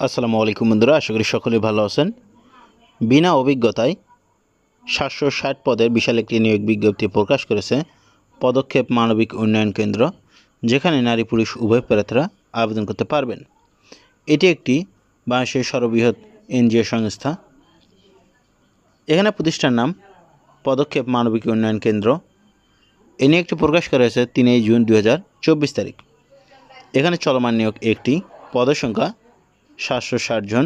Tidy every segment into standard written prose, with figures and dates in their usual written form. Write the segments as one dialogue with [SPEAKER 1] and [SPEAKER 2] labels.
[SPEAKER 1] আসসালামু আলাইকুম বন্ধুরা, আশা করি সকলেই ভালো আছেন। বিনা অভিজ্ঞতায় 760 পদের বিশাল একটি নিয়োগ বিজ্ঞপ্তি প্রকাশ করেছে পদক্ষেপ মানবিক উন্নয়ন কেন্দ্র, যেখানে নারী পুরুষ উভয় প্রার্থীরা আবেদন করতে পারবেন। এটি একটি বাংলাদেশের সর্ববৃহৎ এনজিও সংস্থা। এখানে প্রতিষ্ঠান নাম পদক্ষেপ মানবিক উন্নয়ন কেন্দ্র। এ নিয়ে একটি প্রকাশ করা হয়েছে 3 জুন 2024 তারিখ। এখানে চলমান নিয়োগ একটি, পদসংখ্যা 760 জন।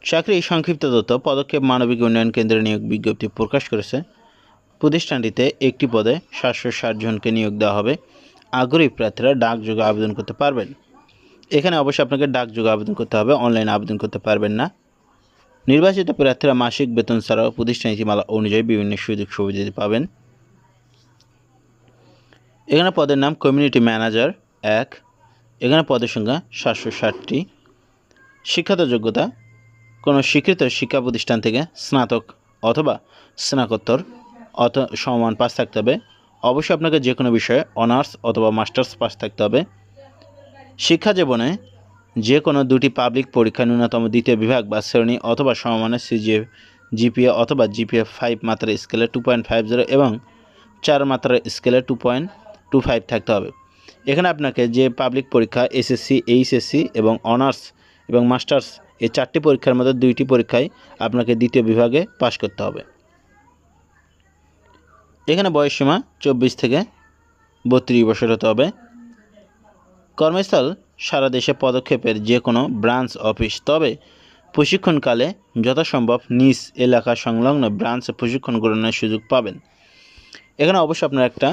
[SPEAKER 1] চাকরি সংক্ষিপ্ত তথ্য: পদক্ষেপ মানবিক উন্নয়ন কেন্দ্রে নিয়োগ বিজ্ঞপ্তি প্রকাশ করেছে প্রতিষ্ঠানটিতে একটি পদে 760 জনকে নিয়োগ দেওয়া হবে। আগ্রহী প্রার্থীরা ডাকযোগে আবেদন করতে পারবেন। এখানে অবশ্যই আপনাকে ডাকযোগে আবেদন করতে হবে, অনলাইনে আবেদন করতে পারবেন না। নির্বাচিত প্রার্থীরা মাসিক বেতন ছাড়াও প্রতিষ্ঠান নীতিমালা অনুযায়ী বিভিন্ন সুযোগ সুবিধা পাবেন। এখানে পদের নাম কমিউনিটি ম্যানেজার 1। এখানে পদের সংখ্যা 760টি। শিক্ষাগত যোগ্যতা: কোনো স্বীকৃত শিক্ষা প্রতিষ্ঠান থেকে স্নাতক অথবা স্নাতকোত্তর সমমান পাস থাকতে হবে। অবশ্যই আপনাকে যে কোনো বিষয়ে অনার্স অথবা মাস্টার্স পাস থাকতে হবে। শিক্ষা জীবনে যে কোনো দুটি পাবলিক পরীক্ষা ন্যূনতম দ্বিতীয় বিভাগ বা শ্রেণী অথবা সমমানের জিপিএ অথবা জিপিএ 5 মাত্রার স্কেলে 2.50 এবং 4 মাত্রার স্কেলে 2.25 থাকতে হবে। এখানে আপনাকে যে পাবলিক পরীক্ষা এসএসসি, এইচএসসি এবং অনার্স এবং মাস্টার্স, এই 4টি পরীক্ষার মধ্যে 2টি পরীক্ষায় আপনাকে দ্বিতীয় বিভাগে পাশ করতে হবে। এখানে বয়সসীমা 24 থেকে 32 বছর হতে হবে। কর্মস্থল: সারা দেশে পদক্ষেপের যে কোনো ব্রাঞ্চ অফিস, তবে প্রশিক্ষণকালে যথাসম্ভব নিজ এলাকা সংলগ্ন ব্রাঞ্চে প্রশিক্ষণ গ্রহণের সুযোগ পাবেন। এখানে অবশ্যই আপনারা একটা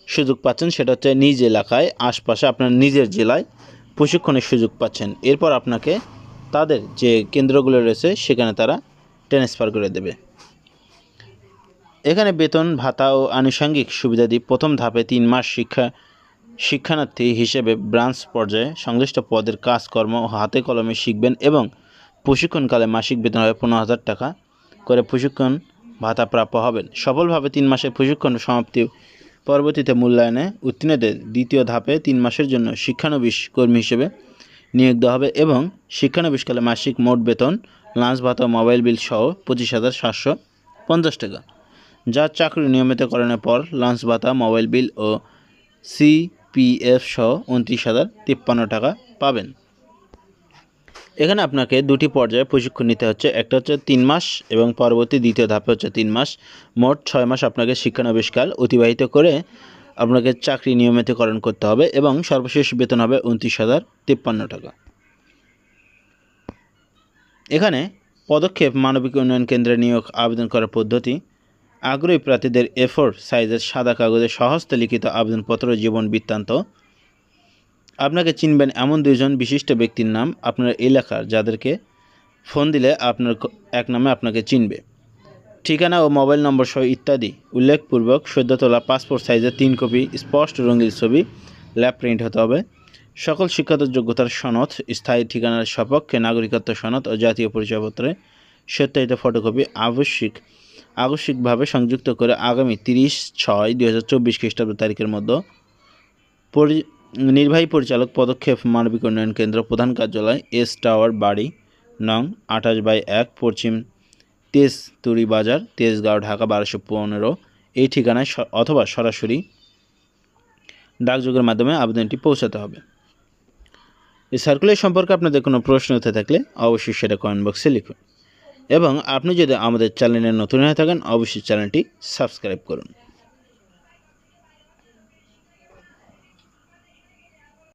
[SPEAKER 1] সুযোগ পাচ্ছেন, সেটা হচ্ছে নিজ এলাকায় আশপাশে আপনার নিজের জেলায় প্রশিক্ষণের সুযোগ পাচ্ছেন। এরপর আপনাকে তাদের যে কেন্দ্রগুলো রয়েছে সেখানে তারা ট্রান্সফার করে দেবে। এখানে বেতন, ভাতা ও আনুষঙ্গিক সুবিধাদি: প্রথম ধাপে 3 মাস শিক্ষার্থী হিসেবে ব্রাঞ্চ পর্যায়ে সংশ্লিষ্ট পদের কাজকর্ম ও হাতে কলমে শিখবেন এবং প্রশিক্ষণকালে মাসিক বেতন হবে 15,000 টাকা করে প্রশিক্ষণ ভাতা প্রাপ্য হবেন। সফলভাবে 3 মাসের প্রশিক্ষণ সমাপ্তি পরবর্তীতে মূল্যায়নে উত্তীর্ণদের দ্বিতীয় ধাপে 3 মাসের জন্য শিক্ষানবিশ কর্মী হিসেবে নিয়োগ দেওয়া হবে এবং শিক্ষানবিশকালে মাসিক মোট বেতন, লাঞ্চ ভাতা ও মোবাইল বিল সহ 25,750 টাকা, যা চাকরি নিয়মিতকরণের পর লাঞ্চ ভাতা, মোবাইল বিল ও সিপিএফ সহ 29,053 টাকা পাবেন। এখানে আপনাকে 2টি পর্যায়ে প্রশিক্ষণ নিতে হচ্ছে। একটা হচ্ছে 3 মাস এবং পরবর্তী দ্বিতীয় ধাপে হচ্ছে 3 মাস। মোট 6 মাস আপনাকে শিক্ষানবিশকাল অতিবাহিত করে আপনাকে চাকরি নিয়মিতকরণ করতে হবে এবং সর্বশেষ বেতন হবে 29,053 টাকা। এখানে পদক্ষেপ মানবিক উন্নয়ন কেন্দ্রে নিয়োগ আবেদন করার পদ্ধতি: আগ্রহী প্রার্থীদের A4 সাইজের সাদা কাগজে স্বহস্তে লিখিত আবেদনপত্র, জীবন বৃত্তান্ত। আপনাকে চিনবেন এমন 2 জন বিশিষ্ট ব্যক্তির নাম আপনার এলাকার, যাদেরকে ফোন দিলে আপনার এক নামে আপনাকে চিনবে। ঠিকানা ও মোবাইল নম্বর সহ ইত্যাদি উল্লেখপূর্বক সদ্য তোলা পাসপোর্ট সাইজের 3 কপি স্পষ্ট রঙিন ছবি ল্যাব প্রিন্ট হতে হবে। সকল শিক্ষাগত যোগ্যতার সনদ, স্থায়ী ঠিকানার সপক্ষে নাগরিকত্ব সনদ ও জাতীয় পরিচয়পত্রের সত্যায়িত ফটোকপি আবশ্যিকভাবে সংযুক্ত করে আগামী 30/6/2024 খ্রিস্টাব্দ তারিখের মধ্যে নির্বাহী পরিচালক, পদক্ষেপ মানবিক উন্নয়ন কেন্দ্র, প্রধান কার্যালয়, এস টাওয়ার, বাড়ি নং 28/1, পশ্চিম তেজতুরি বাজার, তেজগাঁও, ঢাকা 1215, এই ঠিকানায় অথবা সরাসরি ডাকযোগের মাধ্যমে আবেদনটি পৌঁছাতে হবে। এই সার্কুলার সম্পর্কে আপনাদের কোনো প্রশ্ন উঠে থাকলে অবশ্যই সেটা কমেন্ট বক্সে লিখুন এবং আপনি যদি আমাদের চ্যানেলে নতুন হয়ে থাকেন অবশ্যই চ্যানেলটি সাবস্ক্রাইব করুন।